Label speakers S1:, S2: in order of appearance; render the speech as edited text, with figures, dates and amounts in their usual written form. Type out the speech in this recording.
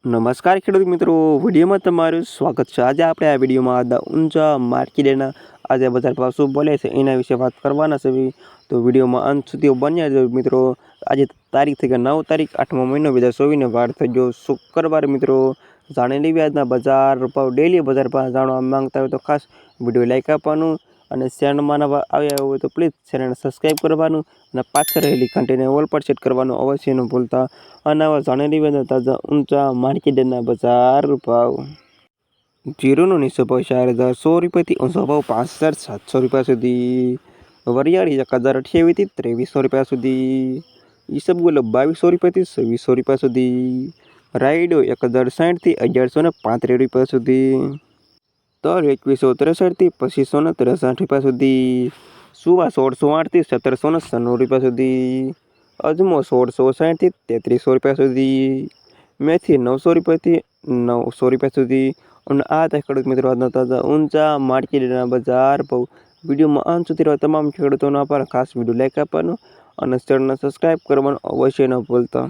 S1: નમસ્કાર ખેડૂત મિત્રો, વિડીયોમાં તમારું સ્વાગત છે। આજે આપણે આ વિડીયોમાં આજના ઊંચા માર્કેટના આજે બજાર ભાવ શું બોલે છે એના વિશે વાત કરવાના છે। તો વિડીયોમાં અંત સુધી બન્યા રહેજો મિત્રો। આજે તારીખ થઈ ગઈ 9 તારીખ 8મો મહિનો 2024 વાર થઈ ગયો શુક્રવાર મિત્રો। જાણી લેવી આજના બજાર ભાવ, ડેલી બજાર ભાવ જાણવા માંગતા હોય તો ખાસ વિડીયો લાઈક આપવાનું અને ચેનલમાં નવા આવ્યા હોય તો પ્લીઝ ચેનલને સબસ્ક્રાઈબ કરવાનું અને પાછળ રહેલી ઘંટીને ઓલ પર સેટ કરવાનું અવશ્ય ન ભૂલતા। અને હવે જાણી લેવી તાજા ઊંચા માર્કેટના બજાર ભાવ। જીરુનો નીચો ભાવ 4100 રૂપિયાથી ઊંચો ભાવ 5700 રૂપિયા સુધી। વરિયાળી 1028 થી 2300 રૂપિયા સુધી। ઈસબગુલ 2200 રૂપિયાથી 2600 રૂપિયા સુધી। રાયડો 1060 થી 1135 રૂપિયા સુધી। તલ 2163 થી 2563 રૂપિયા સુધી। સુવા 1608 થી 1796 રૂપિયા સુધી। અજમો 1660 થી 3300 રૂપિયા સુધી। મેથી 900 રૂપિયાથી 900 રૂપિયા સુધી। અને આ હતા ખેડૂત મિત્રો આજના તાજા ઊંચા માર્કેટના બજાર ભાવ। વિડીયોમાં અંત સુધી રહેવા તમામ ખેડૂતોનો આભાર। ખાસ વિડીયો લાઈક આપવાનું અને ચેનલને સબસ્ક્રાઈબ કરવાનું અવશ્ય ન ભૂલતા।